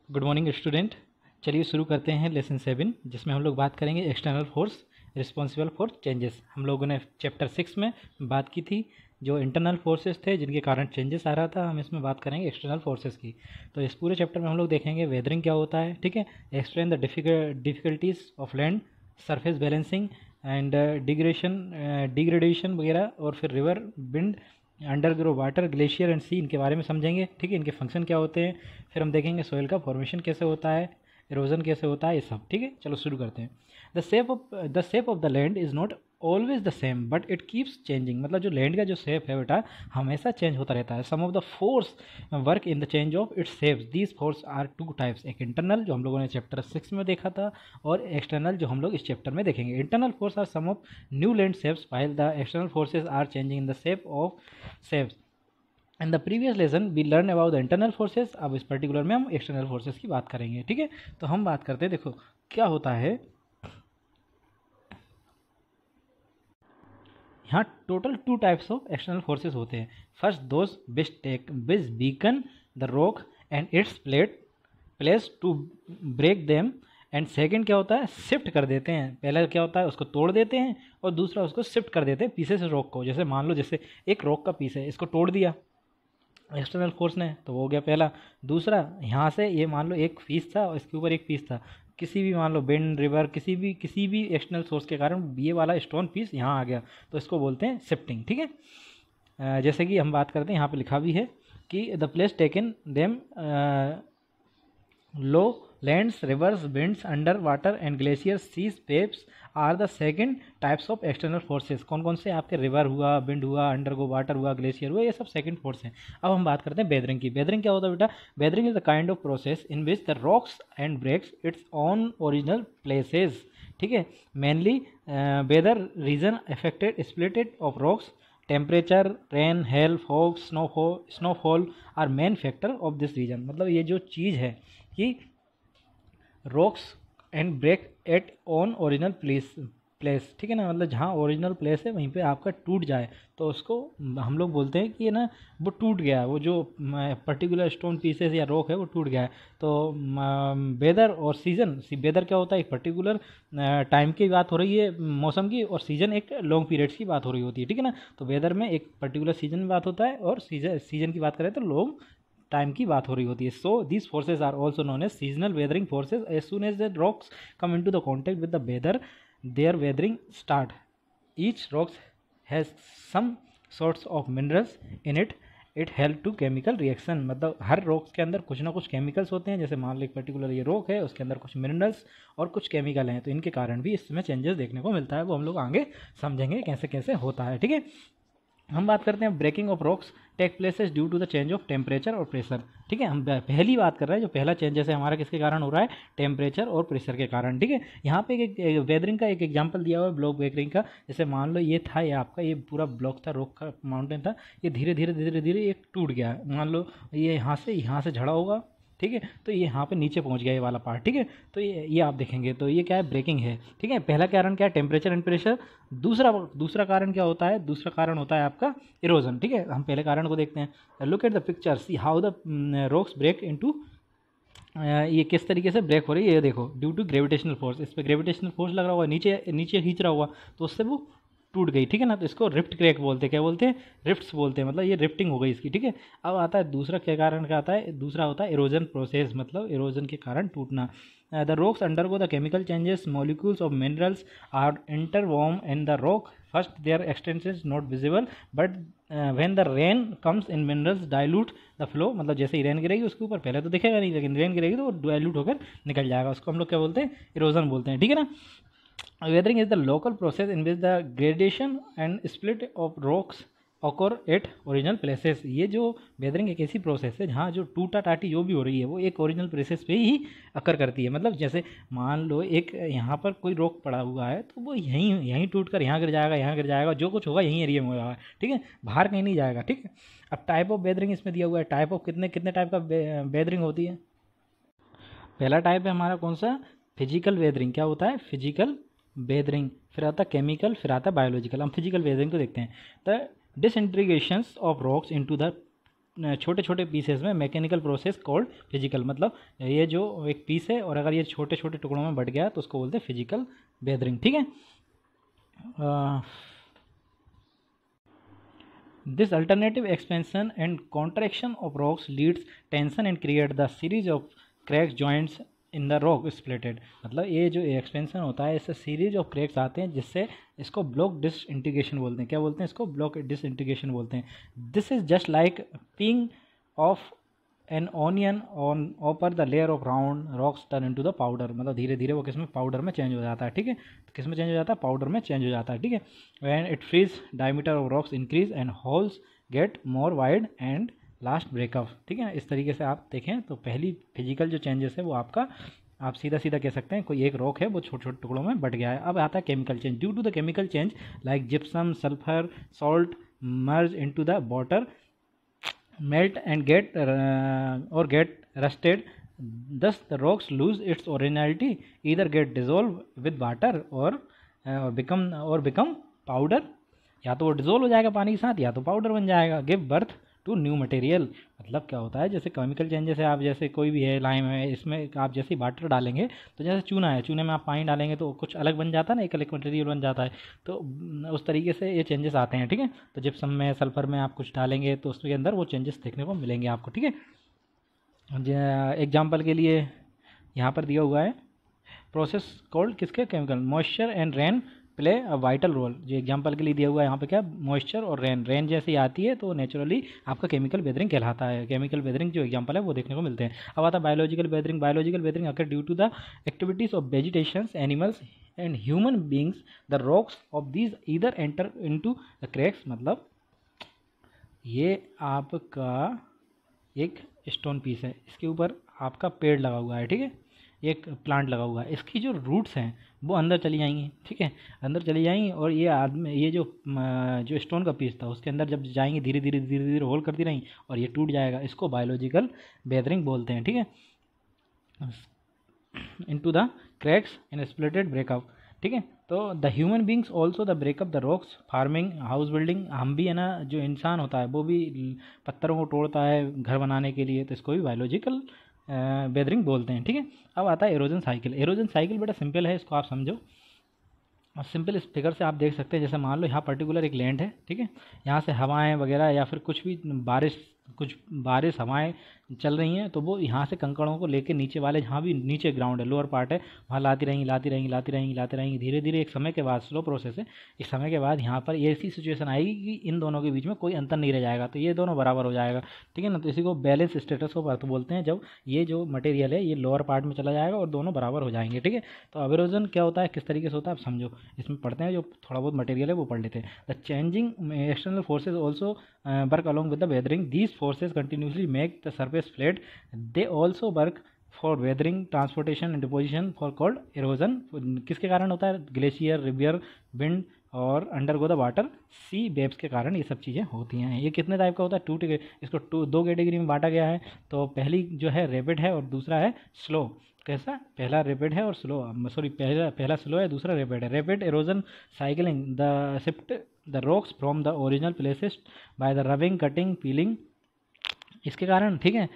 Good morning student. चलिए शुरू करते हैं लेसन 7, जिसमें हम लोग बात करेंगे external force responsible for changes. हम लोगों ने चैप्टर 6 में बात की थी जो इंटरनल फोर्सेस थे जिनके कारण चेंजेस आ रहा था, हम इसमें बात करेंगे एक्सटर्नल फोर्सेस की। तो इस पूरे चैप्टर में हम लोग देखेंगे वेदरिंग क्या होता है, ठीक है, explain the difficulties of land surface balancing and degradation वगैरह, और फिर river wind underground water glacier and sea, इनके बारे में समझेंगे, ठीक है, इनके फंक्शन क्या होते हैं। फिर हम देखेंगे सोइल का फॉर्मेशन कैसे होता है, इरोजन कैसे होता है, ये सब, ठीक है। चलो शुरू करते हैं। The shape of the land is not always the same but it keeps changing. मतलब जो लैंड का जो शेप है बेटा हमेशा चेंज होता रहता है। Some of the force work in the change of its shapes. These force are two types, एक इंटरनल जो हम लोगों ने चैप्टर 6 में देखा था, और एक्सटर्नल जो हम लोग इस चैप्टर में देखेंगे। Internal force are some of new land shapes while the external forces are changing in the shape of shapes. In the previous lesson we learn about the internal forces. अब इस particular में हम external forces की बात करेंगे, ठीक है। तो हम बात करते हैं, देखो क्या होता है यहाँ। Total two types of external forces होते हैं। First those which weaken the rock and its place to break them, and second क्या होता है, शिफ्ट कर देते हैं। पहला क्या होता है, उसको तोड़ देते हैं, और दूसरा उसको शिफ्ट कर देते हैं पीसेस रॉक को। जैसे मान लो जैसे एक रॉक का पीस है, इसको तोड़ दिया एक्सटर्नल फोर्स ने, तो वो हो गया पहला। दूसरा, यहाँ से ये मान लो एक पीस था और इसके ऊपर एक पीस था, किसी भी मान लो विंड रिवर किसी भी एक्सटर्नल सोर्स के कारण ये वाला स्टोन पीस यहाँ आ गया, तो इसको बोलते हैं शिफ्टिंग, ठीक है। जैसे कि हम बात करते हैं, यहाँ पे लिखा भी है कि the place taken them low lands rivers winds under water and glacier seas waves are the second types of external forces. कौन कौन से आपके रिवर हुआ, विंड हुआ, अंडरगो वाटर हुआ, ग्लेशियर हुआ, ये सब सेकंड फोर्स हैं। अब हम बात करते हैं वेदरिंग की। वेदरिंग क्या होता है बेटा, weathering is the kind of process in which the rocks and breaks its on original places, ठीक है। Mainly weather reason affected splitted of rocks, temperature, rain, hail, fog, snowfall are main factor of this reason. मतलब ये जो चीज़ है कि rocks and break at on original place, ठीक है ना, मतलब जहाँ ओरिजिनल प्लेस है वहीं पे आपका टूट जाए तो उसको हम लोग बोलते हैं कि ना वो टूट गया, वो जो पर्टिकुलर स्टोन पीसेस या रॉक है वो टूट गया है। तो वेदर और सीजन, वेदर क्या होता है, एक पर्टिकुलर टाइम की बात हो रही है मौसम की, और सीजन एक लॉन्ग पीरियड्स की बात हो रही होती है, ठीक है ना। तो वेदर में एक पर्टिकुलर सीजन में बात होता है, और सीजन की बात करें तो लॉन्ग टाइम की बात हो रही होती है। So these forces are also known as seasonal weathering forces. As soon as the rocks come in to the contact with the weather there weathering start. Each rocks has some sorts of minerals in it help to chemical reaction. मतलब हर rocks के अंदर कुछ ना कुछ chemicals होते हैं। जैसे मान लो एक पर्टिकुलर ये रॉक है, उसके अंदर कुछ मिनरल्स और कुछ केमिकल हैं, तो इनके कारण भी इसमें चेंजेस देखने को मिलता है। वो हम लोग आगे समझेंगे कैसे कैसे होता है, ठीक है। हम बात करते हैं breaking of rocks take places due to the change of temperature और प्रेशर, ठीक है। हम पहली बात कर रहे हैं, जो पहला चेंज जैसे हमारा किसके कारण हो रहा है, टेम्परेचर और प्रेशर के कारण, ठीक है। यहाँ पे एक वेदरिंग का एक एग्जांपल दिया हुआ है, ब्लॉक वेदरिंग का। जैसे मान लो ये था, ये आपका ये पूरा ब्लॉक था, रॉक का माउंटेन था, ये धीरे धीरे धीरे धीरे एक टूट गया। मान लो ये यहाँ से झड़ा होगा, ठीक है, तो ये यहाँ पे नीचे पहुँच गया ये वाला पार्ट, ठीक है। तो ये आप देखेंगे तो ये क्या है, ब्रेकिंग है, ठीक है। पहला कारण क्या है, टेम्परेचर एंड प्रेशर। दूसरा कारण क्या होता है, दूसरा कारण होता है आपका इरोजन, ठीक है। हम पहले कारण को देखते हैं। Look at the picture, see how the rocks break into, ये किस तरीके से ब्रेक हो रही है, ये देखो, ड्यू टू ग्रेविटेशनल फोर्स। इस पर ग्रेविटेशनल फोर्स लग रहा हुआ, नीचे नीचे खींच रहा हुआ, तो उससे वो टूट गई, ठीक है ना। तो इसको रिफ्ट क्रैक बोलते हैं। क्या बोलते हैं, रिफ्ट्स बोलते हैं। मतलब ये रिफ्टिंग हो गई इसकी, ठीक है। अब आता है दूसरा, क्या कारण क्या आता है, दूसरा होता है इरोजन प्रोसेस, मतलब इरोजन के कारण टूटना। The rocks undergo the chemical changes, molecules of minerals are इंटरवॉर्म in the rock. First their extension is not visible but when the rain comes in minerals dilute the flow. मतलब जैसे ही rain गिरेगी उसके ऊपर पहले तो दिखेगा नहीं, लेकिन रेन गिरेगी तो वो डाइल्यूट होकर निकल जाएगा। उसको हम लोग क्या बोलते हैं, इरोजन बोलते हैं, ठीक है ना। Weathering is the local process in which the gradation and split of rocks occur at original places। ये जो वेदरिंग एक ऐसी प्रोसेस है जहाँ जो टूटा टाटी जो भी हो रही है वो एक ओरिजिनल प्लेसेस पे ही अकर करती है। मतलब जैसे मान लो एक यहाँ पर कोई रॉक पड़ा हुआ है, तो वो यहीं टूट कर यहाँ गिर जाएगा, यहाँ गिर जाएगा, जो कुछ होगा यहीं एरिया में होगा, ठीक है, बाहर कहीं नहीं जाएगा, ठीक है। अब टाइप ऑफ वेदरिंग इसमें दिया हुआ है। टाइप ऑफ कितने टाइप का वेदरिंग होती है। पहला टाइप है हमारा कौन सा, फिजिकल वेदरिंग। क्या होता है, फिजिकल वेदरिंग। फिर आता केमिकल, फिर आता बायोलॉजिकल। हम फिजिकल वेदरिंग को देखते हैं। The disintegrations of rocks into the छोटे छोटे पीसेस में मैकेनिकल प्रोसेस कॉल्ड फिजिकल, मतलब ये जो एक पीस है और अगर ये छोटे छोटे टुकड़ों में बढ़ गया तो उसको बोलते हैं फिजिकल वेदरिंग। ठीक है, this alternative expansion and contraction of rocks leads tension and create the series of cracks joints in the rock splitted। मतलब ये जो एक्सपेंशन होता है इससे सीरीज ऑफ क्रैक्स आते हैं जिससे इसको ब्लॉक डिसइंटीग्रेशन बोलते हैं। क्या बोलते हैं इसको? ब्लॉक डिसइंटीग्रेशन बोलते हैं। This is just like peeling of an onion on ऊपर the layer of round rocks turn into the powder. मतलब धीरे धीरे वो किस में? पाउडर में चेंज हो जाता है। ठीक है, तो किस में चेंज हो जाता है? पाउडर में चेंज हो जाता है। ठीक है, when it freeze diameter of rocks increase and holes get more wide and last break up. ठीक है, इस तरीके से आप देखें तो पहली फिजिकल जो चेंजेस है वो आपका आप सीधा सीधा कह सकते हैं कोई एक रॉक है वो छोटे छोटे टुकड़ों में बट गया है। अब आता है chemical change. Due to the chemical change like gypsum sulphur salt merge into the water melt and get rusted, thus the rocks lose its originality, either get dissolved with water or become powder। या तो वो dissolve हो जाएगा पानी के साथ या तो पाउडर बन जाएगा। Give birth to new material. मतलब क्या होता है? जैसे केमिकल चेंजेस है, आप जैसे कोई भी है लाइम है, इसमें आप जैसे वाटर डालेंगे तो जैसे चूना है, चूने में आप पानी डालेंगे तो कुछ अलग बन जाता है ना, एक अलग मटेरियल बन जाता है। तो उस तरीके से ये चेंजेस आते हैं। ठीक है, तो जिप्सम में सल्फर में आप कुछ डालेंगे तो उसके अंदर वो चेंजेस देखने को मिलेंगे आपको। ठीक है, एग्जाम्पल के लिए यहाँ पर दिया हुआ है प्रोसेस कॉल्ड किसके? Chemical. Moisture and rain play a vital role. जो एग्जांपल के लिए दिया हुआ है यहाँ पे क्या? मॉइस्चर और रेन जैसे ही आती है तो नेचुरली आपका केमिकल वेदरिंग कहलाता है। केमिकल वेदरिंग जो एग्जांपल है वो देखने को मिलते हैं। अब आता है biological weathering. Biological weathering occur due to the activities of vegetations animals and human beings the rocks of these either enter into the cracks. मतलब ये आपका एक स्टोन पीस है, इसके ऊपर आपका पेड़ लगा हुआ है। ठीक है, एक प्लांट लगा हुआ है, इसकी जो रूट्स हैं वो अंदर चली जाएंगी। ठीक है, अंदर चली जाएंगी और ये जो स्टोन का पीस था उसके अंदर जब जाएंगी धीरे धीरे धीरे धीरे होल करती रहेंगी और ये टूट जाएगा। इसको बायोलॉजिकल वेदरिंग बोलते हैं। ठीक है, into the cracks in splitted breakup. ठीक है, तो the human beings also the breakup the rocks farming house building. हम भी है ना, जो इंसान होता है वो भी पत्थरों को तोड़ता है घर बनाने के लिए, तो इसको भी बायोलॉजिकल वेदरिंग बोलते हैं। ठीक है, अब आता है एरोजन साइकिल। एरोजन साइकिल बड़ा सिंपल है, इसको आप समझो। और सिंपल इस फिगर से आप देख सकते हैं, जैसे मान लो यहाँ पर्टिकुलर एक लैंड है। ठीक है, यहाँ से हवाएं वगैरह या फिर कुछ बारिश हवाएं चल रही हैं तो वो यहाँ से कंकड़ों को लेके नीचे वाले, जहाँ भी नीचे ग्राउंड है लोअर पार्ट है, वहाँ लाती रहेंगी धीरे धीरे एक समय के बाद, स्लो प्रोसेस है, एक समय के बाद यहाँ पर ऐसी सिचुएशन आएगी कि इन दोनों के बीच में कोई अंतर नहीं रह जाएगा, तो ये दोनों बराबर हो जाएगा। ठीक है ना, तो इसी को बैलेंस स्टेटस को अर्थ बोलते हैं, जब ये जो मटेरियल है ये लोअर पार्ट में चला जाएगा और दोनों बराबर हो जाएंगे। ठीक है, तो एरोजन क्या होता है, किस तरीके से होता है आप समझो। इसमें पढ़ते हैं, जो थोड़ा बहुत मटेरियल है वो पढ़ लेते हैं। The changing external forces also work along with the weathering. These forces continuously make the surface flat. They also work for weathering transportation and deposition for called erosion. किसके कारण होता है? ग्लेशियर, रिवियर, विंड और undergo the water, sea waves के कारण ये सब चीज़ें होती हैं। ये कितने टाइप का होता है? इसको दो कैटेगरी में बांटा गया है। तो पहली जो है रैपिड है और दूसरा है स्लो। कैसा? पहला रैपिड है और स्लो, सॉरी पहला स्लो है, दूसरा रैपिड है। Rapid halogen cycling the shift the rocks from the original places by the rubbing, cutting, piling, इसके कारण। ठीक है,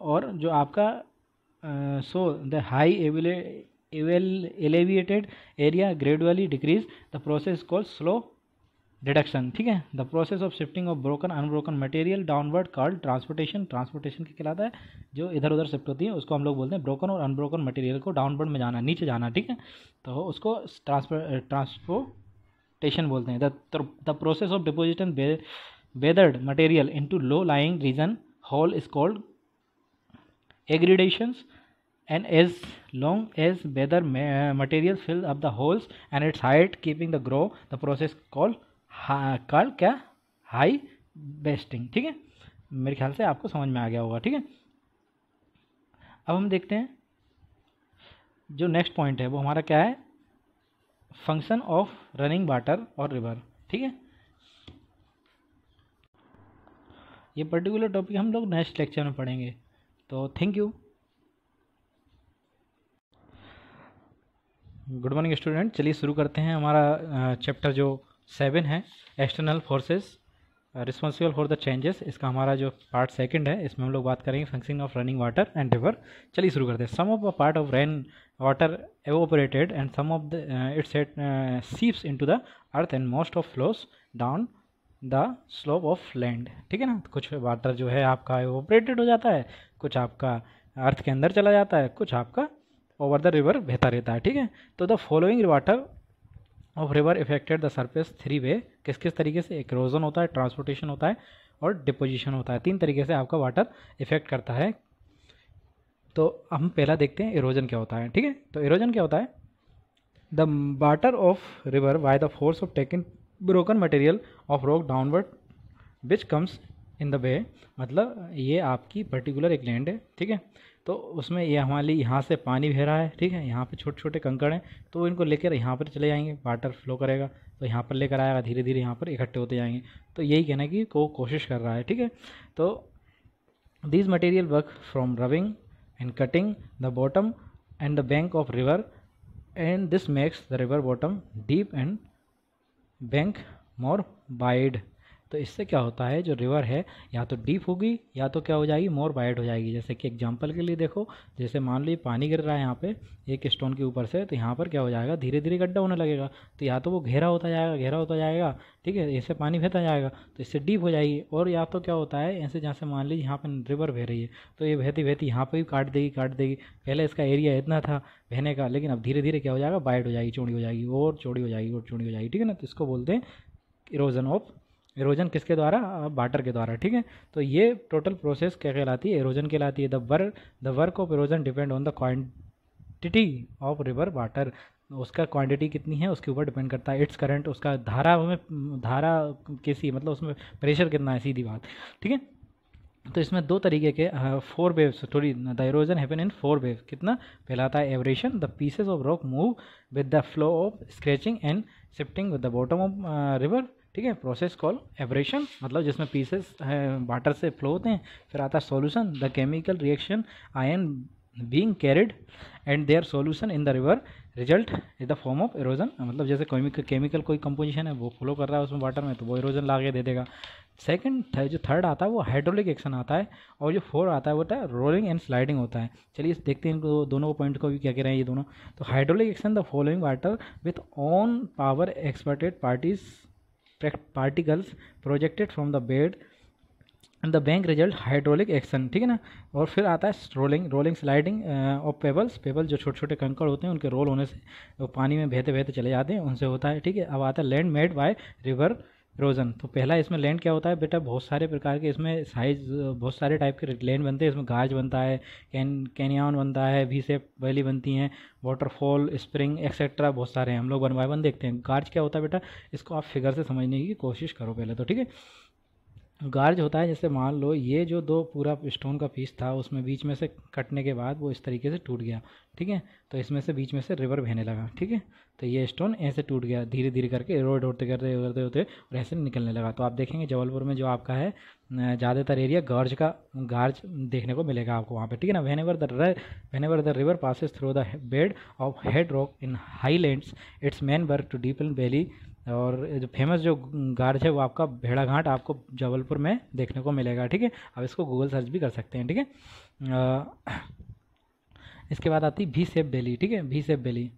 और जो आपका so the high elevated area gradually decrease the process called slow reduction. ठीक है, the process of shifting of broken unbroken material downward called transportation. Transportation क्या कहलाता है? जो इधर उधर शिफ्ट होती है उसको हम लोग बोलते हैं ब्रोकन और अनब्रोकन मटेरियल को डाउनवर्ड में जाना, नीचे जाना। ठीक है, तो उसको ट्रांसपोर्टेशन बोलते हैं। The process of deposition weathered material into low-lying region hole is called aggregations, and as long as weather materials fill up the holes and its height keeping the grow, the process called क्या? high basting। ठीक है, मेरे ख्याल से आपको समझ में आ गया होगा। ठीक है, अब हम देखते हैं जो नेक्स्ट पॉइंट है वो हमारा क्या है? फंक्शन ऑफ रनिंग वाटर और रिवर। ठीक है, ये पर्टिकुलर टॉपिक हम लोग नेक्स्ट लेक्चर में पढ़ेंगे। तो thank you. Good morning student, चलिए शुरू करते हैं हमारा चैप्टर जो 7 है, external forces responsible for the changes, इसका हमारा जो पार्ट सेकंड है इसमें हम लोग बात करेंगे functioning of running water and river. चलिए शुरू करते हैं। Some of the part of rain water evaporated and some of the its seeps into the earth and most of flows down the slope of land. ठीक है ना, कुछ water जो है आपका एवोपरेटेड हो जाता है, कुछ आपका अर्थ के अंदर चला जाता है, कुछ आपका ओवर द रिवर बहता रहता है। ठीक है, तो the following water of river affected the surface three way, किस किस तरीके से, इरोजन होता है, ट्रांसपोर्टेशन होता है और डिपोजिशन होता है। तीन तरीके से आपका वाटर इफेक्ट करता है। तो हम पहला देखते हैं इरोजन क्या होता है। ठीक है, तो इरोजन क्या होता है, the water of river by the force of taking broken material of rock downward which comes in the bay, मतलब ये आपकी पर्टिकुलर एक लैंड है। ठीक है, तो उसमें ये हमारे यहाँ से पानी बह रहा है। ठीक है, यहाँ पे छोटे छोटे कंकड़ हैं, तो इनको लेकर यहाँ पर चले जाएंगे, वाटर फ्लो करेगा तो यहाँ पर लेकर आएगा, धीरे धीरे यहाँ पर इकट्ठे होते जाएंगे। तो यही कहना है कि कोशिश कर रहा है। ठीक है, तो these material work from rubbing and cutting the bottom and the bank of river and this makes the river bottom deep and bank more wide. तो इससे क्या होता है, जो रिवर है या तो डीप होगी या तो क्या हो जाएगी, मोर वाइड हो जाएगी। जैसे कि एग्जांपल के लिए देखो, जैसे मान लो ये पानी गिर रहा है यहाँ पे एक स्टोन के ऊपर से, तो यहाँ पर क्या हो जाएगा, धीरे धीरे गड्ढा होने लगेगा। तो या तो वो गहरा होता जाएगा, गहरा होता जाएगा, ठीक है, इससे पानी बहता जाएगा तो इससे डीप हो जाएगी। और या तो क्या होता है, ऐसे जहाँ से मान लीजिए यहाँ पर रिवर बह रही है तो ये बहती बहती यहाँ पर भी काट देगी। पहले इसका एरिया इतना था बहने का, लेकिन अब धीरे धीरे क्या हो जाएगा, वाइड हो जाएगी, चौड़ी हो जाएगी, और चौड़ी हो जाएगी, और चौड़ी हो जाएगी। ठीक है ना, तो इसको बोलते हैं इरोजन किसके द्वारा, वाटर के द्वारा। ठीक है, तो ये टोटल प्रोसेस क्या कहलाती है, इरोजन कहलाती है। The work of erosion depend on the quantity of river water, उसका क्वांटिटी कितनी है उसके ऊपर डिपेंड करता है। इट्स करंट, उसका धारा कैसी, मतलब उसमें प्रेशर कितना है, सीधी बात। ठीक है, तो इसमें दो तरीके के 4 वेव्स, थोड़ी the erosion happen in 4 waves. कितना, पहला आता है aberration, the pieces of rock move with the flow of scratching and shifting with the bottom of river. ठीक है, प्रोसेस कॉल एवरेशन, मतलब जिसमें पीसेस वाटर से फ्लो होते हैं। फिर आता है solution, the chemical reaction ion being carried and their solution in the river result is the form of erosion, मतलब जैसे केमिकल कोई कंपोजिशन है वो फ्लो कर रहा है उसमें वाटर में, तो वो इरोजन ला के दे देगा। जो थर्ड आता है वो हाइड्रोलिक एक्शन आता है, और जो 4 आता है वो होता है रोलिंग एंड स्लाइडिंग होता है। चलिए देखते हैं इनको दोनों पॉइंट को भी क्या कह रहे हैं ये दोनों। तो hydraulic action, the following water with on power exerted particles projected from the bed and the bank result hydraulic action. ठीक है ना, और फिर आता है रोलिंग स्लाइडिंग ऑफ पेबल्स, जो छोटे छोटे कंकड़ होते हैं उनके रोल होने से वो पानी में बहते बहते चले जाते हैं, उनसे होता है। ठीक है, अब आता है land made by river erosion. तो पहला इसमें लैंड क्या होता है बेटा, बहुत सारे प्रकार के इसमें साइज, बहुत सारे टाइप के लैंड बनते हैं। इसमें गार्ज बनता है, कैनियन बनता है, वी शेप वैली बनती हैं, वाटरफॉल, स्प्रिंग एक्सेट्रा, बहुत सारे हैं। हम लोग 1 बाय 1 देखते हैं। गार्ज क्या होता है बेटा, इसको आप फिगर से समझने की कोशिश करो पहले तो। ठीक है, गार्ज होता है, जैसे मान लो ये जो दो पूरा स्टोन का पीस था उसमें बीच में से कटने के बाद वो इस तरीके से टूट गया। ठीक है, तो इसमें से बीच में से रिवर बहने लगा। ठीक है, तो ये स्टोन ऐसे टूट गया, धीरे धीरे करके रोड होते होते और ऐसे निकलने लगा। तो आप देखेंगे जबलपुर में जो आपका है ज़्यादातर एरिया गार्ज देखने को मिलेगा आपको वहाँ पे। ठीक है ना, whenever the river passes through the bed of head rock in highlands its main work to deepen valley। और जो फेमस जो गार्ज है वो आपका भेड़ाघाट आपको जबलपुर में देखने को मिलेगा। ठीक है, अब इसको गूगल सर्च भी कर सकते हैं। ठीक है, इसके बाद आती है वी शेप वैली। ठीक है, वी शेप वैली,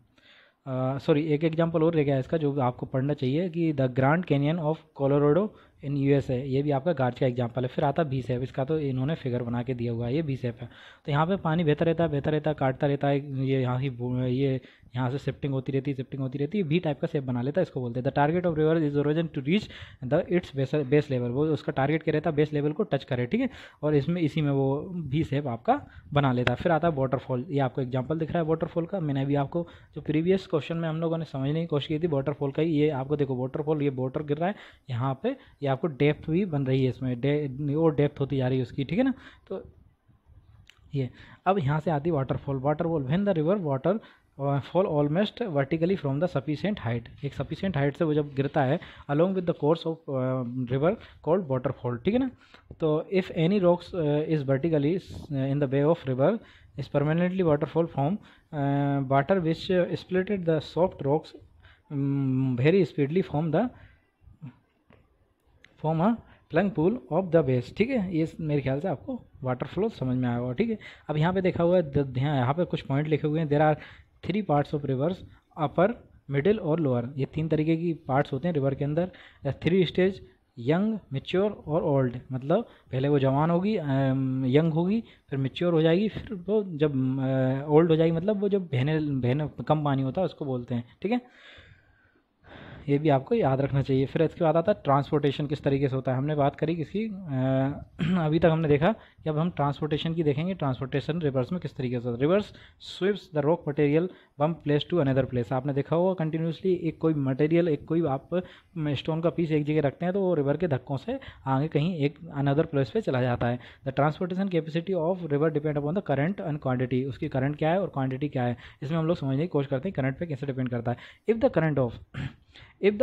सॉरी एक एग्जांपल और रह गया इसका जो आपको पढ़ना चाहिए कि the grand canyon of Colorado in USA, ये भी आपका गार्ज का एग्जांपल है। फिर आता बी शेप, इसका तो इन्होंने फिगर बना के दिया हुआ है, ये बी शेप है। तो यहाँ पे पानी बहता रहता है, काटता रहता है, ये यहाँ से शिफ्टिंग होती रहती है, बी टाइप का शेप बना लेता है, इसको बोलते हैं। The target of river is erosion to reach the its base level, वो उसका टारगेट क्या रहता है, बेस लेवल को टच करे। ठीक है, और इसी में वो बी शेप आपका बना लेता है। फिर आता है वाटरफॉल, ये आपको एग्जाम्पल दिख रहा है वाटरफॉल का। मैंने अभी आपको जो प्रीवियस क्वेश्चन में हम लोगों ने समझने की कोशिश की थी वाटरफॉल का ही, ये आपको देखो वाटरफॉल, ये वाटर गिर रहा है यहाँ पे, ये आपको डेप्थ भी बन रही है इसमें, और डेप्थ होती जा रही है उसकी। ठीक है ना, तो ये अब यहाँ से आती है waterfall when the river water fall almost vertically from the sufficient height, एक सफिशिएंट हाइट से वो जब गिरता है along with the course of river called waterfall. ठीक है ना, तो if any rocks is vertically in the way of river is permanently waterfall from water which splitted the soft rocks very speedly form a plunge pool of the base, ठीक है। ये मेरे ख्याल से आपको वाटर फ्लो समझ में आया होगा, ठीक है। अब यहाँ पे देखा हुआ है, यहाँ पे कुछ पॉइंट लिखे हुए हैं। There are 3 parts of rivers, upper, middle और लोअर। ये 3 तरीके की पार्ट्स होते हैं रिवर के अंदर। 3 स्टेज, यंग, मैच्योर और ओल्ड। मतलब पहले वो जवान होगी, यंग होगी, फिर मैच्योर हो जाएगी, फिर वो जब ओल्ड हो जाएगी, मतलब वो जब बहने बहने कम पानी होता है उसको बोलते हैं, ठीक है। ये भी आपको याद रखना चाहिए। फिर इसके बाद आता है ट्रांसपोर्टेशन किस तरीके से होता है। हमने बात करी किसकी, अभी तक हमने देखा कि अब हम ट्रांसपोर्टेशन की देखेंगे। ट्रांसपोर्टेशन रिवर्स में किस तरीके से होता है। Rivers sweeps the rock material one place to another place. आपने देखा होगा कंटिन्यूसली एक कोई मटेरियल, एक कोई आप स्टोन का पीस एक जगह रखते हैं तो वो रिवर के धक्कों से आगे कहीं एक अनदर प्लेस पे चला जाता है। The transportation capacity of river depend upon the current and quantity. उसकी करंट क्या है और क्वांटिटी क्या है, इसमें हम लोग समझने की कोशिश करते हैं करंट पे कैसे डिपेंड करता है। If the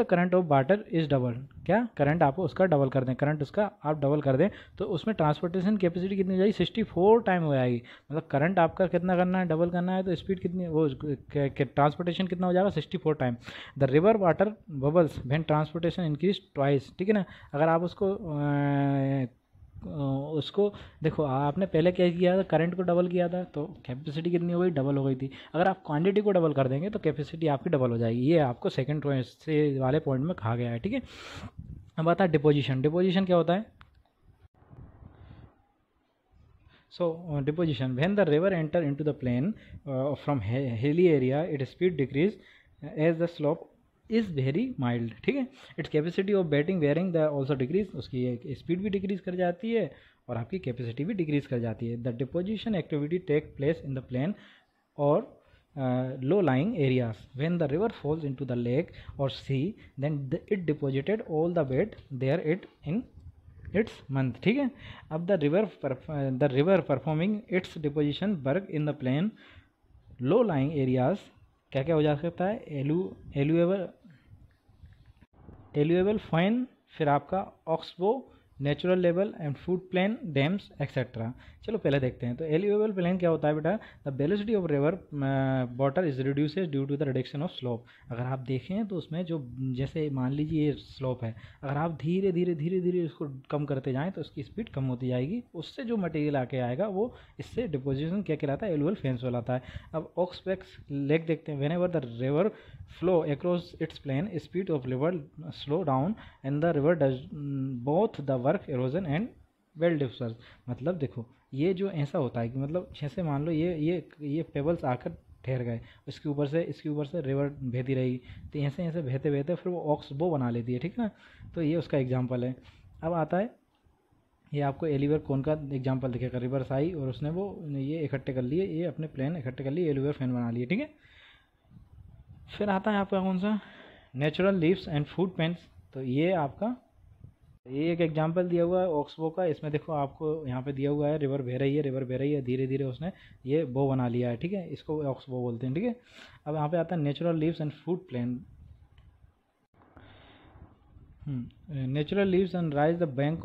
current of water is double, क्या करंट आपको उसका डबल कर दें, करंट उसका आप डबल कर दें तो उसमें ट्रांसपोर्टेशन कैपेसिटी कितनी हो जाएगी, 64 टाइम हो जाएगी। मतलब करंट आपका कितना करना है, डबल करना है, तो स्पीड कितनी, वो ट्रांसपोर्टेशन कितना हो जाएगा, 64 time. The river water bubbles when transportation increase twice, ठीक है ना। अगर आप उसको देखो, आपने पहले क्या किया था, करंट को डबल किया था तो कैपेसिटी कितनी हो गई, डबल हो गई थी। अगर आप क्वांटिटी को डबल कर देंगे तो कैपेसिटी आपकी डबल हो जाएगी। ये आपको सेकंड से वाले पॉइंट में कहा गया है, ठीक है। अब आता है डिपोजिशन। डिपोजिशन क्या होता है। So deposition, when the river enter into the plain from hilly area, it speed decrease as the slope is very mild, ठीक है। Its capacity of batting wearing the also decrease, उसकी speed भी decrease कर जाती है और आपकी capacity भी डिक्रीज कर जाती है। The deposition activity take place in the plain और low lying areas. When the river falls into the lake or sea, then it deposited all the weight there it in its month, ठीक है। अब the river performing its deposition work in the plain low lying areas क्या क्या हो जा सकता है, एल्यूएबल fine, फिर आपका oxbow, natural level and food plain, dams etcetera. चलो पहले देखते हैं। तो एल्यूएबल प्लेन क्या होता है बेटा, the velocity of river water is reduces due to the reduction of slope. अगर आप देखें तो उसमें जो, जैसे मान लीजिए ये स्लोप है, अगर आप धीरे धीरे धीरे धीरे इसको कम करते जाएँ तो उसकी स्पीड कम होती जाएगी, उससे जो मटेरियल आके आएगा वो इससे डिपोजिशन क्या कहलाता है, एल्यूएबल फेंस कहलाता है। अब ऑक्सबेक्स लेक देखते हैं। When ever the river flow across its plane, speed of river slow down and the river does both the work erosion and well differs। मतलब देखो ये जो ऐसा होता है कि मतलब जैसे मान लो ये पेबल्स आकर ठहर गए, इसके ऊपर से रिवर बहती रहेगी, तो ऐसे ऐसे बहते बहते फिर वो ऑक्सबो बना लेती है, ठीक है ना। तो ये उसका एग्जाम्पल है। अब आता है, ये आपको एलिवर कौन का एग्जाम्पल दिखेगा, रिवर्स आई और उसने वो ये इकट्ठे कर लिए, ये अपने प्लेन इकट्ठे कर लिए, एलिवर फैन बना लिए, ठीक है। फिर आता है आपका कौन सा, natural leaves and food pens. तो ये आपका ये एक एग्जांपल दिया हुआ है ऑक्सबो का। इसमें देखो आपको यहाँ पे दिया हुआ है रिवर बह रही है, धीरे धीरे उसने ये बो बना लिया है, ठीक है। इसको ऑक्सबो बोलते हैं, ठीक है। अब यहाँ पे आता है natural leaves and food plain. Natural leaves and rise the bank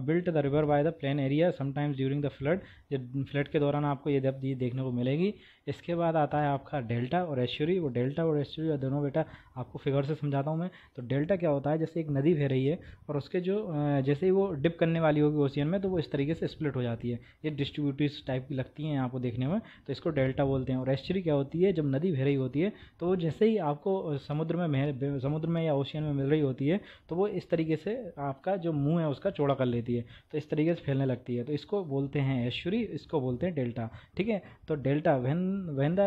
built the river by the plain area sometimes during the flood। जब फ्लड के दौरान आपको ये देखने को मिलेगी। इसके बाद आता है आपका डेल्टा और एस्चुरी। वो डेल्टा और एस्चुरी दोनों बेटा आपको फिगर से समझाता हूँ मैं। तो डेल्टा क्या होता है, जैसे एक नदी बह रही है और उसके जो जैसे ही वो डिप करने वाली होगी ओशियन में तो वो इस तरीके से स्प्लिट हो जाती है। ये डिस्ट्रीब्यूटिव्स टाइप की लगती हैं आपको देखने में, तो इसको डेल्टा बोलते हैं। और एस्चुरी क्या होती है, जब नदी बह रही होती है तो वो जैसे ही आपको समुद्र में या ओशियन में मिल रही होती है तो वो इस तरीके से आपका जो मुंह है उसका चौड़ा कर लेती है, तो इस तरीके से फैलने लगती है। तो इसको बोलते हैं एस्चुरी, इसको बोलते हैं डेल्टा, ठीक है। तो delta when the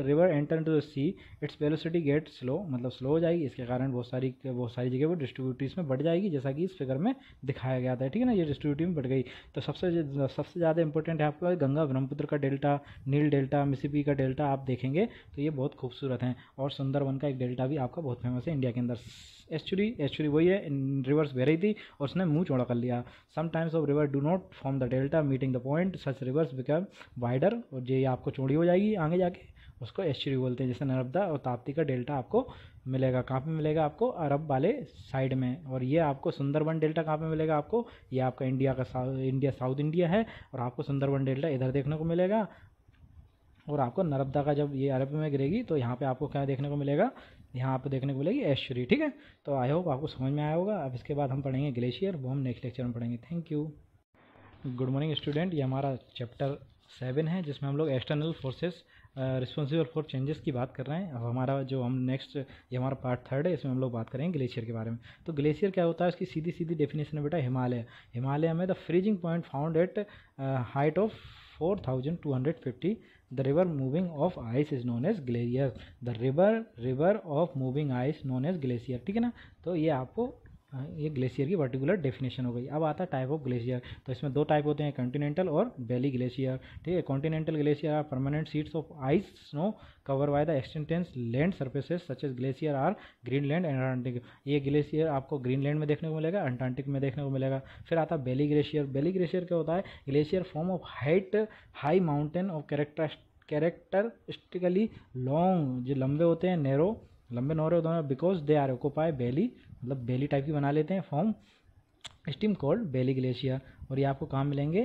river enter into the sea its velocity get slow, मतलब स्लो हो जाएगी। इसके कारण बहुत सारी जगह वो डिस्ट्रीब्यूटिव्स में बढ़ जाएगी, जैसा कि इस फिगर में दिखाया गया था, ठीक है ना। ये डिस्ट्रीब्यूटिव में बढ़ गई। तो सबसे ज़्यादा इंपॉर्टेंट है आपका गंगा ब्रह्मपुत्र का डेल्टा, नील डेल्टा, मिसिसिपी का डेल्टा आप देखेंगे तो ये बहुत खूबसूरत हैं। और सुंदरवन का एक डेल्टा भी आपका बहुत फेमस है इंडिया के अंदर। एस्चुरी वही है, रिवर्स बह रही थी और उसने मुंह चौड़ा कर लिया। Sometimes of river do not form the delta meeting the point, such reverse become wider, और ये आपको चौड़ी हो जाएगी आगे जाके, उसको एस्चुरी बोलते हैं। जैसे नर्मदा और ताप्ती का डेल्टा आपको मिलेगा, कहाँ पे मिलेगा आपको, अरब वाले साइड में। और ये आपको सुंदरबन डेल्टा कहाँ पे मिलेगा आपको, ये आपका इंडिया साउथ इंडिया है, और आपको सुंदरबन डेल्टा इधर देखने को मिलेगा। और आपको नर्मदा का जब ये अरब में गिरेगी तो यहाँ पे आपको क्या देखने को मिलेगा, यहाँ पे देखने को मिलेगी एस्चुरी। ठीक है, तो आई होप आपको समझ में आया होगा। अब इसके बाद हम पढ़ेंगे ग्लेशियर, वो हम नेक्स्ट लेक्चर में पढ़ेंगे। Thank you. Good morning student, ये हमारा चैप्टर 7 है जिसमें हम लोग external forces responsible for changes की बात कर रहे हैं। अब हमारा जो हम नेक्स्ट, ये हमारा पार्ट 3 है, इसमें हम लोग बात करेंगे ग्लेशियर के बारे में। तो ग्लेशियर क्या होता है, इसकी सीधी सीधी डेफिनेशन है बेटा, हिमालय में the freezing point found at height of 4250, the river moving of ice is known as glacier. The river of moving ice known as glacier. ठीक है ना, तो ये आपको ये ग्लेशियर की पर्टिकुलर डेफिनेशन हो गई। अब आता है टाइप ऑफ ग्लेशियर। तो इसमें 2 टाइप होते हैं, कॉन्टिनेंटल और वैली ग्लेशियर। ठीक है, continental glacier are permanent sheets of ice snow cover by the extents land surfaces such as glacier are Greenland and Antarctic. ये ग्लेशियर आपको ग्रीनलैंड में देखने को मिलेगा, अंटार्कटिक में देखने को मिलेगा। फिर आता है वैली ग्लेशियर। वैली ग्लेशियर क्या होता है, glacier form of high mountain of characteristically long, जो लंबे होते हैं, लंबे नोरे होते हैं, because they are occupy valley, मतलब बेली टाइप की बना लेते हैं form, stream called valley glacier. और ये आपको कहाँ मिलेंगे,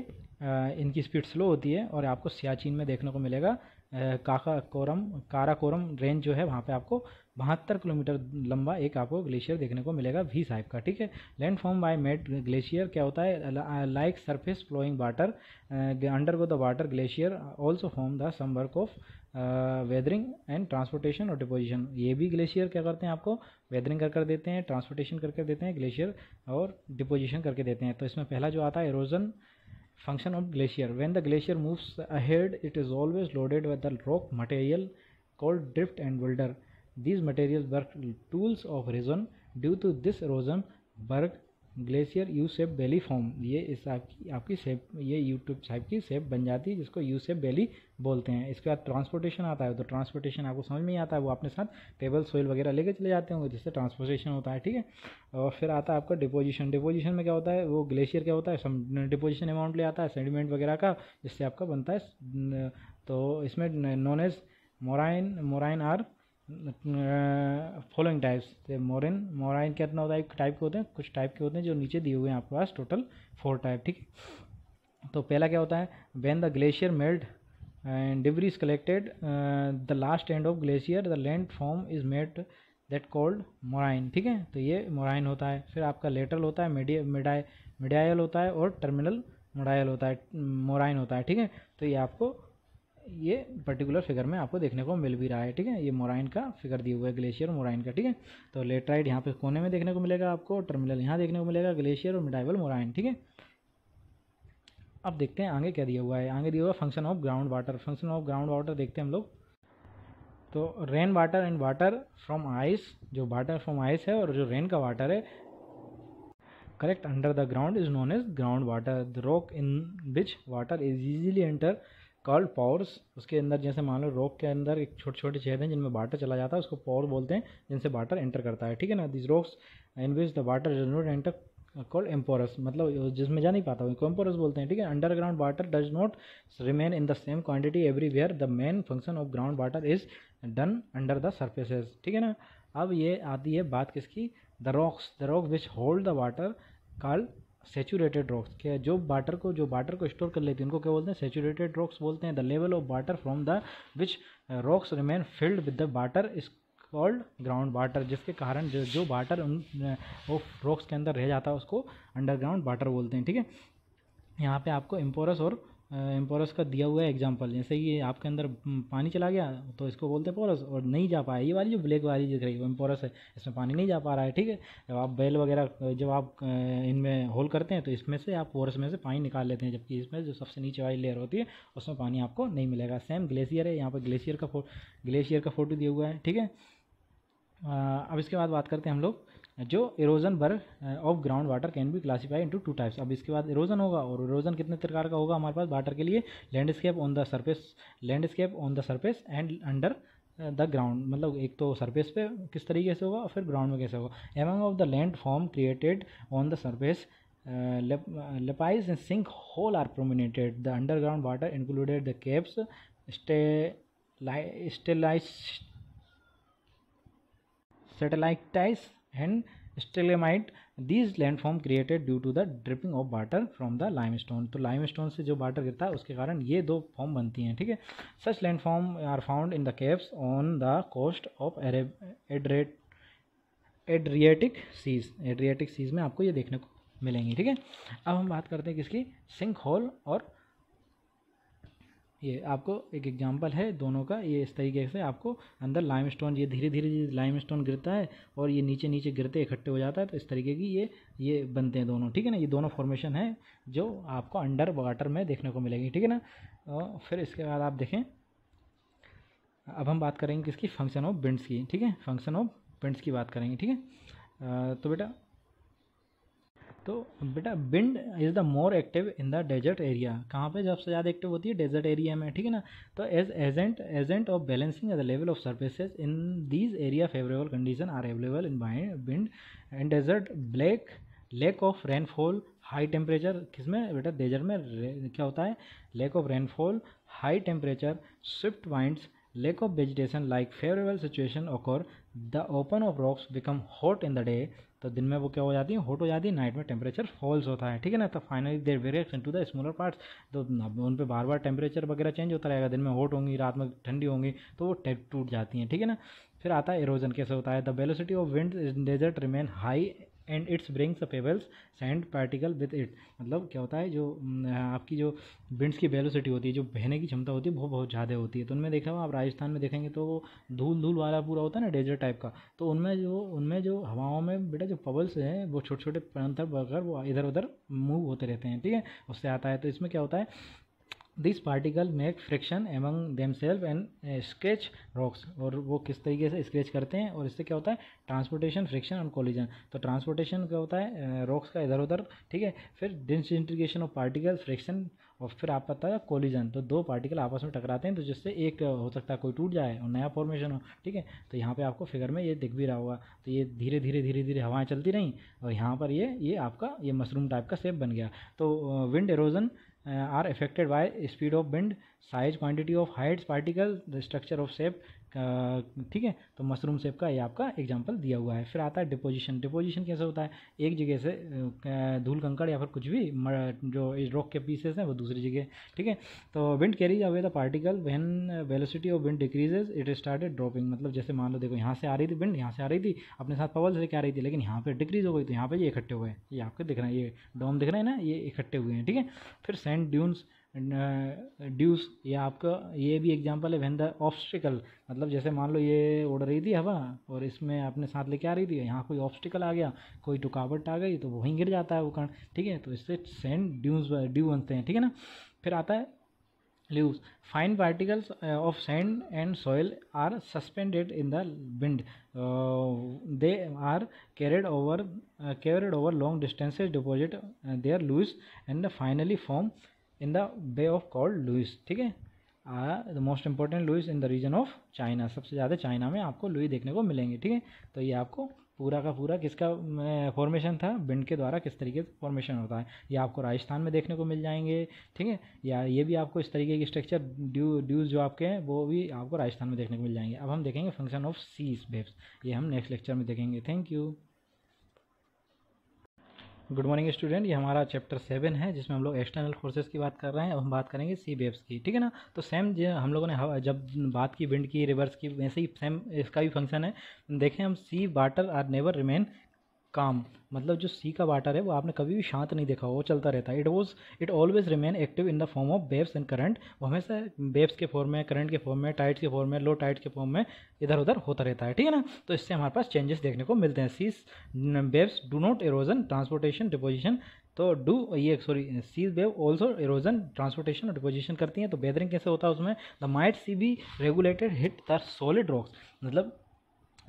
इनकी स्पीड स्लो होती है और आपको सियाचिन में देखने को मिलेगा। काराकोरम रेंज जो है वहाँ पे आपको 72 किलोमीटर लंबा एक आपको ग्लेशियर देखने को मिलेगा, वी टाइप का। ठीक है, land form by made glacier क्या होता है, like surface flowing water undergo the water glacier also form the some work of weathering and transportation और डिपोजिशन। ये भी ग्लेशियर क्या करते हैं, आपको वेदरिंग कर देते हैं, ट्रांसपोर्टेशन करके देते हैं ग्लेशियर, और डिपोजिशन करके देते हैं। तो इसमें पहला जो आता है erosion function of glacier. When the glacier moves ahead, it is always loaded with the rock material called drift and boulder. These materials were tools of erosion. Due to this erosion, berg glacier U shape valley form, ये इस आपकी shape, ये YouTube type की shape बन जाती है जिसको you shape बेली बोलते हैं। इसके बाद ट्रांसपोर्टेशन आता है, तो ट्रांसपोर्टेशन आपको समझ में ही आता है, वो अपने साथ टेबल सोइल वगैरह लेके चले जाते होंगे, जिससे ट्रांसपोर्टेशन होता है। ठीक है, और फिर आता है आपका डिपोजिशन। डिपोजिशन में क्या होता है, वो ग्लेशियर क्या होता है, डिपोजिशन अमाउंट ले आता है सेडिमेंट वगैरह का, जिससे आपका बनता है। तो इसमें known as moraine are following types. Moraine कितना होता है, एक टाइप के होते हैं, कुछ टाइप के होते हैं जो नीचे दिए हुए हैं आपके पास, टोटल 4 टाइप। ठीक है, तो पहला क्या होता है, when the glacier melt and debris collected the last end of glacier the land form is made that called moraine. ठीक है, तो ये मोराइन होता है। फिर आपका लेटरल होता है, मिडायल होता है, और टर्मिनल मोडायल होता है, मोराइन होता है। ठीक है, तो ये आपको ये पर्टिकुलर फिगर में आपको देखने को मिल भी रहा है। ठीक है, ये मोराइन का फिगर दिया हुआ है, ग्लेशियर मोराइन का। ठीक है, तो लेटराइट यहाँ पे कोने में देखने को मिलेगा आपको, टर्मिनल यहाँ देखने को मिलेगा, ग्लेशियर और मिडाइवल मोराइन। ठीक है, अब देखते हैं आगे क्या दिया हुआ है। आगे दिया हुआ function of ground water. Function of ground water देखते हैं हम लोग। तो rain water and water from ice, जो वाटर फ्रॉम आइस है और जो रेन का वाटर है collect under the ground is known as ground water. The rock in which water is easily enter called pores. उसके अंदर जैसे मान लो रॉक के अंदर एक छोटे छोटे छेद हैं जिनमें वाटर चला जाता है, उसको पॉर बोलते हैं, जिनसे वाटर एंटर करता है। ठीक है ना, this rocks in which the water does not enter called imporous, मतलब जिसमें जा नहीं पाता उनको एम्पोरस बोलते हैं। ठीक है, underground water does not remain in the same quantity everywhere, the main function of ground water is done under the surfaces. ठीक है ना, अब ये आती है बात किसकी, the rocks which hold the water called saturated rocks. क्या जो वाटर को स्टोर कर लेती है उनको क्या बोलते हैं, सेचुरेटेड रॉक्स बोलते हैं। The level of water from the which rocks remain filled with the water is called ground water, जिसके कारण जो वाटर उन रॉक्स के अंदर रह जाता है उसको अंडरग्राउंड वाटर बोलते हैं। ठीक है, यहाँ पे आपको एम्पोरस और एम्पोरस का दिया हुआ है एग्जांपल, जैसे ये आपके अंदर पानी चला गया तो इसको बोलते हैं पोरस, और नहीं जा पाया, ये वाली जो ब्लैक वाली दिख रही है वो एम्पोरस है, इसमें पानी नहीं जा पा रहा है। ठीक है, जब आप बेल वगैरह जब आप इनमें होल करते हैं तो इसमें से आप पोरस में से पानी निकाल लेते हैं, जबकि इसमें जो सबसे नीचे वाली लेयर होती है उसमें पानी आपको नहीं मिलेगा। सेम ग्लेशियर है, यहाँ पर ग्लेशियर का फोटो दिया हुआ है। ठीक है, अब इसके बाद बात करते हैं हम लोग जो erosion berg of ground water can be classify into 2 types. अब इसके बाद इरोजन होगा, और इरोजन कितने प्रकार का होगा हमारे पास वाटर के लिए, landscape on the surface and under the ground, मतलब एक तो सरफेस पे किस तरीके से होगा और फिर ग्राउंड में कैसे होगा। Among of the land form created on the surface lapies and sink hole are prominent. The underground water included the caves, stalactites and stalagmite, these landform created due to the dripping of water from the limestone. तो limestone से जो water गिरता है उसके कारण ये दो form बनती हैं, ठीक है। Such landform are found in the caves on the coast of Adriatic seas. Adriatic seas में आपको ये देखने को मिलेंगी, ठीक है। अब हम बात करते हैं किसकी, सिंक होल और ये आपको एक एग्जांपल है दोनों का। ये इस तरीके से आपको अंदर लाइमस्टोन, ये धीरे धीरे लाइमस्टोन गिरता है और ये नीचे नीचे गिरते इकट्ठे हो जाता है, तो इस तरीके की ये बनते हैं दोनों, ठीक है ना। ये दोनों फॉर्मेशन है जो आपको अंडर वाटर में देखने को मिलेगी, ठीक है ना। और फिर इसके बाद आप देखें, अब हम बात करेंगे किसकी, फंक्शन ऑफ विंड्स की, ठीक है। फंक्शन ऑफ विंड्स की बात करेंगे, ठीक है। तो बेटा wind is the more active in the desert area. कहाँ पे सबसे ज़्यादा एक्टिव होती है, डेजर्ट एरिया में, ठीक है ना। तो as agent of balancing the level of surfaces in these area favourable condition are available in wind and desert lack of rainfall high temperature. किसमें बेटा, डेजर्ट में क्या होता है, lack of rainfall, high temperature, swift winds, lack of vegetation like favorable situation occur, the open of rocks become hot in the day। तो दिन में वो क्या हो जाती है, हॉट हो जाती है, नाइट में टेम्परेचर फॉल्स होता है, ठीक है ना। तो finally there variates into the smaller parts. तो उन पे बार बार टेम्परेचर वगैरह चेंज होता रहेगा, दिन में हॉट होंगी, रात में ठंडी होंगी, तो वो टूट जाती हैं, ठीक है ना। फिर आता है इरोजन, कैसे होता है, the velocity of wind in desert remain high and its brings pebbles sand particle with it. मतलब क्या होता है, जो आपकी जो विंड्स की वेलोसिटी होती है, जो बहने की क्षमता होती है, वो बहुत ज़्यादा होती है। तो उनमें देखा हुआ आप राजस्थान में देखेंगे तो वो धूल वाला पूरा होता है ना, डेजर्ट टाइप का। तो उनमें जो हवाओं में बेटा जो पबल्स हैं वो छोटे छोटे पंथर बगैर वो इधर उधर मूव होते रहते हैं, ठीक है, उससे आता है। तो इसमें क्या होता है, this particle make friction among themselves and sketch rocks. और वो किस तरीके से स्केच करते हैं, और इससे क्या होता है, ट्रांसपोर्टेशन, फ्रिक्शन और कोलिजन। तो ट्रांसपोर्टेशन क्या होता है, रॉक्स का इधर उधर, ठीक है। फिर डिसइंटीग्रेशन ऑफ पार्टिकल, फ्रिक्शन, और फिर आप पता है कोलिजन। तो दो पार्टिकल आपस में टकराते हैं, तो जिससे एक हो सकता है कोई टूट जाए और नया फॉर्मेशन हो, ठीक है। तो यहाँ पे आपको फिगर में ये दिख भी रहा होगा। तो ये धीरे धीरे हवाएं चलती रहीं और यहाँ पर ये आपका ये मशरूम टाइप का शेप बन गया। तो wind halogen are affected by speed of wind, size, quantity of heights particle, the structure of shape, ठीक है। तो मशरूम शेप का ये आपका एग्जांपल दिया हुआ है। फिर आता है डिपोजिशन। डिपोजिशन कैसे होता है, एक जगह से धूल कंकड़ या फिर कुछ भी जो रॉक के पीसेस हैं वो दूसरी जगह, ठीक है। तो wind carries away the particle when velocity of wind decreases it started dropping. मतलब जैसे मान लो देखो, यहाँ से आ रही थी विंड, यहाँ से आ रही थी अपने साथ पवल से लेके आ रही थी, लेकिन यहाँ पे डिक्रीज हो गई, तो यहाँ पे ये इकट्ठे हुए, ये आपको दिख रहा है, ये डोम दिख रहा है ना, ये इकट्ठे हुए हैं, ठीक है। फिर सैंड ड्यून्स, ड्यूस, ये आपका ये भी एग्जांपल है व्हेन द ऑब्स्टिकल। मतलब जैसे मान लो ये उड़ रही थी हवा और इसमें अपने साथ लेके आ रही थी, यहाँ कोई ऑब्स्टिकल आ गया, कोई रुकावट आ गई, तो वहीं गिर जाता है वो कण, ठीक है। तो इससे सैंड ड्यू बनते हैं, ठीक है ना। फिर आता है loess, fine particles of sand and soil are suspended in the wind, they are carried over long distances, deposit their Lewis and finally form in the bay of called Lewis, ठीक है। The most important loess in the region of China. सबसे ज़्यादा China में आपको Louis देखने को मिलेंगे, ठीक है। तो ये आपको पूरा का पूरा किसका फॉर्मेशन था, विंड के द्वारा किस तरीके से फॉर्मेशन होता है, ये आपको राजस्थान में देखने को मिल जाएंगे, ठीक है। या ये भी आपको इस तरीके की स्ट्रक्चर ड्यूज जो आपके हैं वो भी आपको राजस्थान में देखने को मिल जाएंगे। अब हम देखेंगे फंक्शन ऑफ सीज वेव्स, ये हम नेक्स्ट लेक्चर में देखेंगे। Thank you. Good morning student, ये हमारा चैप्टर 7 है जिसमें हम लोग एक्सटर्नल फोर्सेस की बात कर रहे हैं। अब हम बात करेंगे सी वेव्स की, ठीक है ना। तो सेम जो हम लोगों ने जब बात की विंड की, रिवर्स की, वैसे ही सेम इसका भी फंक्शन है। देखें हम, sea water are never remain calm. मतलब जो सी का वाटर है वो आपने कभी भी शांत नहीं देखा, वो चलता रहता है। It always remain active in the form of waves and current. वो हमेशा वेव्स के फॉर्म में, करंट के फॉर्म में, टाइड्स के फॉर्म में, लो टाइड्स के फॉर्म में इधर उधर होता रहता है, ठीक है ना। तो इससे हमारे पास चेंजेस देखने को मिलते हैं। Seas waves do not erosion, transportation, deposition. तो seas wave also erosion, transportation और डिपोजिशन करती हैं। तो वेदरिंग कैसे होता है उसमें, the might sea be regulated hit the solid rocks. मतलब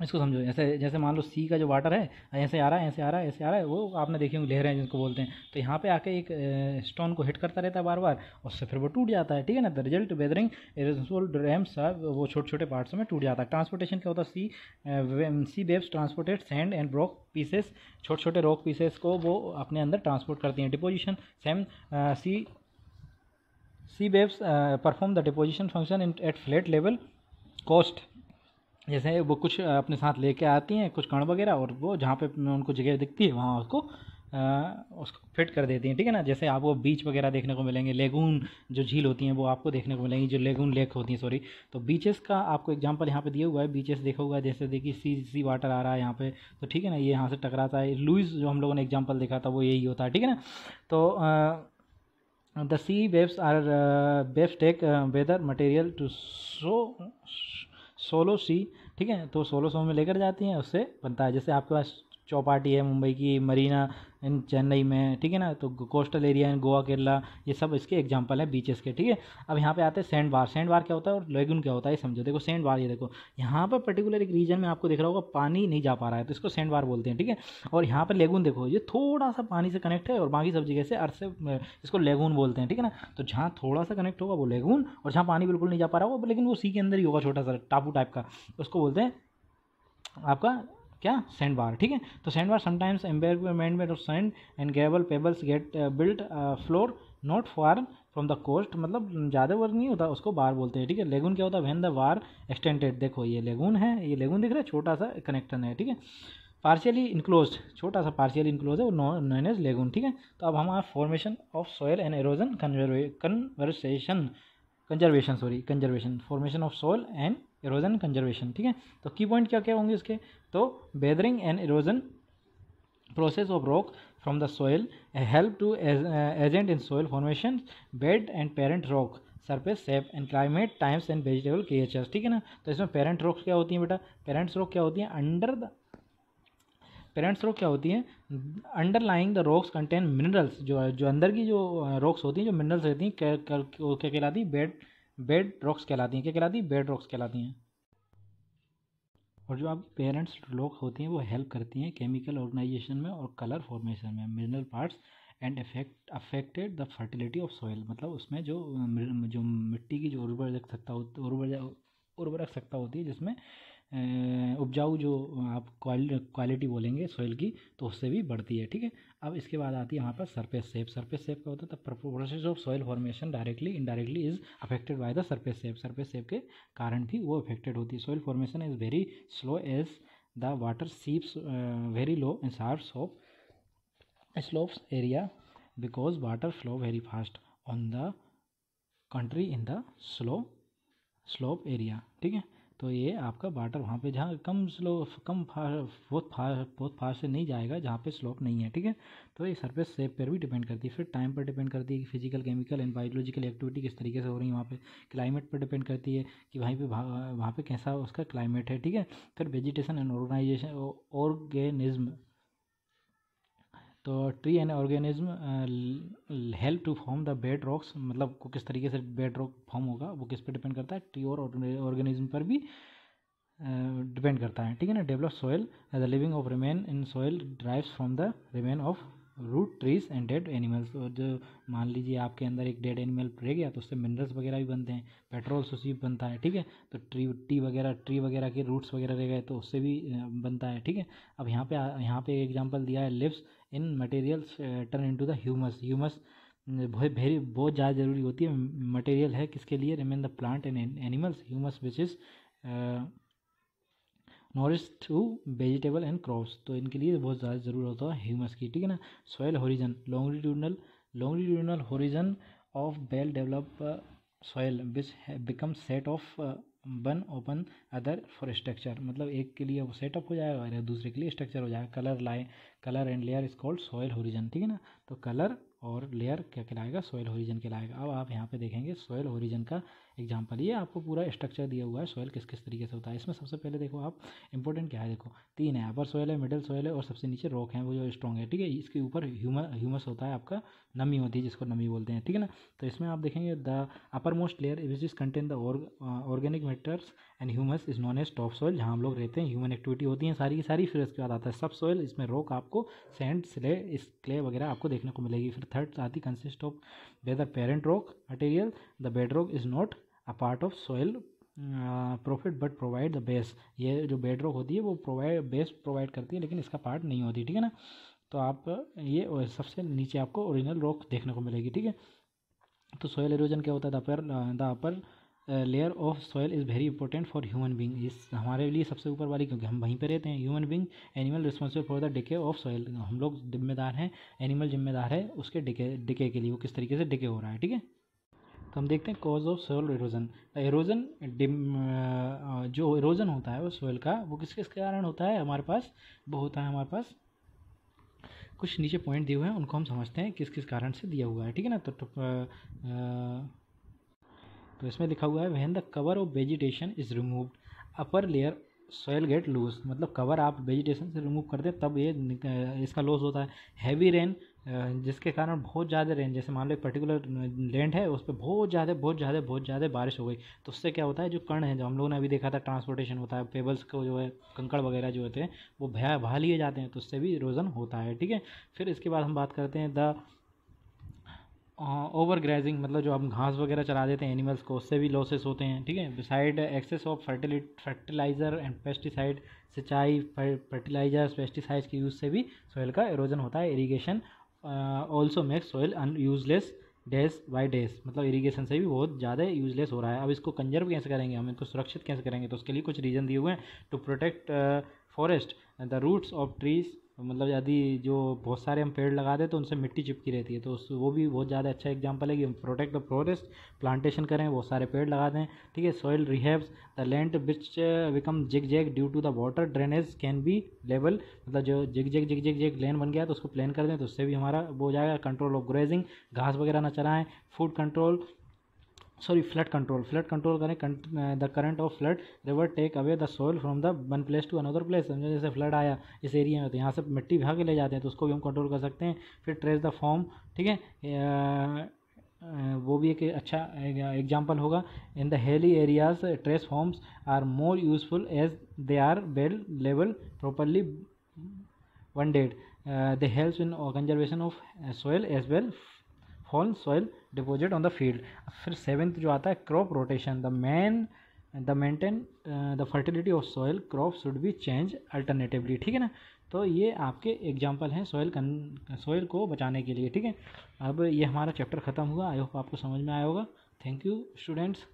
इसको समझो, जैसे मान लो सी का जो वाटर है ऐसे आ रहा है, ऐसे आ रहा है, ऐसे आ रहा है, वो आपने देखी होंगी लहरें जिनको बोलते हैं। तो यहाँ पे आके एक स्टोन को हिट करता रहता है बार बार, उससे फिर वो टूट जाता है, ठीक है ना। द रिजल्ट वेदरिंग रैम्स वो छोटे छोटे पार्ट्स में टूट जाता है। ट्रांसपोर्टेशन क्या होता है, sea waves transported sand and rock pieces, छोटे छोटे रॉक पीसेस को वो अपने अंदर ट्रांसपोर्ट करती हैं। Deposition, same sea waves perform the deposition function at flat level coast जैसे वो कुछ अपने साथ लेके आती हैं कुछ कण वगैरह, और वो जहाँ पे उनको जगह दिखती है वहाँ उसको फिट कर देती हैं, ठीक है ना। जैसे आपको बीच वगैरह देखने को मिलेंगे, लेगून जो झील होती हैं वो आपको देखने को मिलेंगी, जो लेगून लेक होती हैं, सॉरी। तो बीचेस का आपको एग्जांपल यहाँ पे दिया हुआ है, बीचेस देखा हुआ है, जैसे देखिए सी वाटर आ रहा है यहाँ पे, तो ठीक है ना, ये यहाँ से टकराता है। लुइस जो हम लोगों ने एग्जाम्पल देखा था वो यही होता है, ठीक है ना। तो the sea waves are waves take weather material to shallow sea, ठीक है, तो सोलो सो में लेकर जाती हैं, उससे बनता है। जैसे आपके पास चौपाटी है मुंबई की, मरीना इन चेन्नई में, ठीक है ना, तो coastal area in Goa Kerala, ये सब इसके एग्जांपल हैं बीचेस के, ठीक है। अब यहाँ पे आते हैं सैंड बार। सैंड बार क्या होता है और लेगून क्या होता है, ये समझो। देखो सैंड बार, ये देखो यहाँ पर पर्टिकुलर एक रीजन में आपको दिख रहा होगा पानी नहीं जा पा रहा है, तो इसको सैंड बार बोलते हैं, ठीक है। और यहाँ पर लेगून देखो, ये थोड़ा सा पानी से कनेक्ट है और बाकी सब जगह से अर्थ से, इसको लेगून बोलते हैं, ठीक है ना। तो जहाँ थोड़ा सा कनेक्ट होगा वो लेगून, और जहाँ पानी बिल्कुल नहीं जा पा रहा होगा लेकिन वो सी के अंदर ही होगा, छोटा सा टापू टाइप का, उसको बोलते हैं आपका क्या, सैंड बार, ठीक है। तो सैंड बार समटाइम्स एम्बेरमेंट में sand and gravel pebbles get built floor not far from the coast, मतलब ज़्यादा वर्क नहीं होता, उसको बार बोलते हैं, ठीक है। लेगून क्या होता है, व्हेन द बार एक्सटेंडेड, देखो ये लेगून है, ये लेगून दिख रहा है, छोटा सा कनेक्शन है, ठीक है। पार्शियली इनक्लोज, छोटा सा पार्शियली इनक्लोज है, वो नॉन एज लेगून, ठीक है। तो अब हमारा formation of soil and halogen conservation, formation of soil and halogen conservation, ठीक है। तो की पॉइंट क्या क्या होंगे इसके, तो weathering and erosion process of rock from the soil help to agent in soil formation, bed and parent rock, surface shape and climate times and vegetable creatures, ठीक है ना। तो इसमें पेरेंट रॉक्स क्या होती हैं बेटा, पेरेंट्स रॉक क्या होती हैं, पेरेंट्स रॉक क्या होती हैं, underlying the rocks contain minerals, जो अंदर की जो रॉक्स होती हैं, जो मिनरल्स रहती हैं, क्या कहलाती हैं, बेड रॉक्स कहलाती हैं, क्या कहलाती हैं, बेड रॉक्स कहलाती हैं। और जो आप पेरेंट्स रॉक होती हैं वो हेल्प करती हैं केमिकल ऑर्गेनाइजेशन में और कलर फॉर्मेशन में, mineral parts and affected the fertility of soil, मतलब उसमें जो मिट्टी की जो उर्वरक सत्ता होती है, जिसमें उपजाऊ जो आप क्वालिटी बोलेंगे सॉइल की, तो उससे भी बढ़ती है, ठीक है। अब इसके बाद आती है वहाँ पर सरफेस शेप। सरफेस शेप क्या होता है, the process of soil formation directly indirectly is affected by the surface shape, surface shape के कारण भी वो अफेक्टेड होती है। Soil formation is very slow as the water seeps very low in sharps of slopes area because water flow very fast on the country in the slope area, ठीक है। तो ये आपका वाटर वहाँ पे जहाँ कम स्लो कम बहुत फास्ट से नहीं जाएगा जहाँ पे स्लोप नहीं है, ठीक है। तो ये सरफेस शेप पर भी डिपेंड करती है, फिर टाइम पर डिपेंड करती है कि physical chemical and biological activity किस तरीके से हो रही है वहाँ पे, क्लाइमेट पर डिपेंड करती है कि वहाँ पे कैसा उसका क्लाइमेट है, ठीक है। फिर वेजिटेशन एंड ऑर्गेनिज्म, तो tree and organism help to form the bed rocks, मतलब को किस तरीके से बेड रॉक फॉर्म होगा वो किस पर डिपेंड करता है, ट्री और ऑर्गेनिज्म पर भी डिपेंड करता है, ठीक है ना। Develop soil, the living of remain in soil drives from the remain of root trees and dead animals, और जो मान लीजिए आपके अंदर एक डेड एनिमल रह गया तो उससे मिनरल्स वगैरह भी बनते हैं, पेट्रोल उसी बनता है, ठीक है। तो ट्री वगैरह के रूट्स वगैरह रह गए तो उससे भी बनता है, ठीक है। अब यहाँ पे एग्जांपल दिया है, lives in materials turn into the humus बहुत ज़्यादा ज़रूरी होती है, मटेरियल है किसके लिए, remain the plant and animals, humus which is nourish to vegetable and crops, तो इनके लिए बहुत ज़्यादा ज़रूरत होता है ह्यूमस की, ठीक है ना। Soil horizon, longitudinal horizon of well develop soil which become set of one open other for structure, मतलब एक के लिए वो सेटअप हो जाएगा और दूसरे के लिए स्ट्रक्चर हो जाएगा। Colour and layer is called soil horizon, ठीक है ना। तो कलर और लेयर क्या कहलाएगा, सॉइल होरिजन कहलाएगा। अब आप यहाँ पे देखेंगे सॉइल होरिजन का एग्जांपल, ये आपको पूरा स्ट्रक्चर दिया हुआ है सॉइल किस किस तरीके से होता है। इसमें सबसे पहले देखो आप, इंपॉर्टेंट क्या है, देखो 3 है, अपर सॉइल है, मिडिल सॉइल है और सबसे नीचे रॉक है वो जो स्ट्रॉन्ग है, ठीक है। इसके ऊपर ह्यूमस होता है आपका, नमी होती है जिसको नमी बोलते हैं, ठीक है ना। तो इसमें आप देखेंगे the upper most layer which is contain the organic matters and humus is known as top soil, जहाँ हम लोग रहते हैं, ह्यूमन एक्टिविटी होती है सारी की सारी। फिर इसके बाद आता है सब सॉइल, इसमें रॉक आपको सैंड क्ले वगैरह आपको देखने को मिलेगी। फिर थर्ड आती consist of weather parent rock material, the bed rock is not a part of soil profit but provide the base, ये जो बेड रॉक होती है वो बेस प्रोवाइड करती है लेकिन इसका पार्ट नहीं होती, ठीक है ना। तो आप ये सबसे नीचे आपको ओरिजिनल रॉक देखने को मिलेगी, ठीक है। तो सॉइल एरोजन क्या होता है, the upper layer of soil is very important for human being, इस हमारे लिए सबसे ऊपर वाली, क्योंकि हम वहीं पे रहते हैं। Human being animal responsible for the decay of soil, हम लोग जिम्मेदार हैं, एनिमल जिम्मेदार है उसके डिके के लिए, वो किस तरीके से डिके हो रहा है, ठीक है। तो हम देखते हैं cause of soil erosion. Erosion जो इरोजन होता है वो सोइल का, वो किस किस कारण होता है हमारे पास, वो होता है हमारे पास कुछ नीचे पॉइंट दिए हुए हैं, उनको हम समझते हैं किस किस कारण से दिया हुआ है, ठीक है ना। तो इसमें लिखा हुआ है when the cover of vegetation is removed upper layer soil get loose, मतलब कवर आप वेजिटेशन से रिमूव कर दें तब ये इसका लॉस होता है। हैवी रेन, जिसके कारण बहुत ज़्यादा रेन, जैसे मान लो एक पर्टिकुलर लैंड है उस पर बहुत ज़्यादा बारिश हो गई, तो उससे क्या होता है, जो कण है, जो हम लोगों ने अभी देखा था ट्रांसपोर्टेशन होता है, पेबल्स को जो है कंकड़ वगैरह जो होते हैं वो बहा लिए जाते हैं, तो उससे भी इरोजन होता है, ठीक है। फिर इसके बाद हम बात करते हैं द ओवर ग्रेजिंग, मतलब जो हम घास वगैरह चला देते हैं एनिमल्स को, उससे भी लॉसेस होते हैं, ठीक है। Beside excess of fertiliser and pesticide, सिंचाई, फर्टिलाइजर्स, पेस्टिसाइड्स के यूज़ से भी सॉइल का इरोजन होता है। Irrigation also make soil useless days by days, मतलब इरीगेशन से भी बहुत ज़्यादा यूजलेस हो रहा है। अब इसको कंजर्व कैसे करेंगे, हम इसको सुरक्षित कैसे करेंगे, तो उसके लिए कुछ रीज़न दिए हुए हैं। To protect forest the roots of trees, मतलब यदि जो बहुत सारे हम पेड़ लगा दें तो उनसे मिट्टी चिपकी रहती है, तो वो भी बहुत ज़्यादा अच्छा एग्जांपल है कि हम प्रोटेक्ट द फॉरेस्ट, प्लांटेशन करें, बहुत सारे पेड़ लगा दें, ठीक है। Soil rehabs the land which become zigzag due to the water drainage can be level, मतलब जो जिग जैग लैंड बन गया तो उसको प्लेन कर दें, तो उससे भी हमारा वो हो जाएगा। कंट्रोल ऑफ ग्रेजिंग, घास वगैरह ना चराएं। फूड कंट्रोल, फ्लड कंट्रोल करें, the current of flood river take away the soil from the one place to another place, समझो जैसे फ्लड आया इस एरिया में तो यहाँ से मिट्टी भगा के ले जाते हैं, तो उसको भी हम कंट्रोल कर सकते हैं। फिर ट्रेस द फॉर्म, ठीक है, वो भी एक अच्छा एग्जाम्पल होगा। In the hilly areas trace forms are more useful as they are well level properly one dead, they helps in conservation of soil as well fall soil deposit on the field. फिर seventh जो आता है crop rotation, the maintain the fertility of soil, crop should be change alternatively, ठीक है ना। तो ये आपके एग्जाम्पल हैं सॉइल को बचाने के लिए, ठीक है। अब ये हमारा चैप्टर ख़त्म हुआ, आई होप आपको समझ में आया होगा। Thank you students.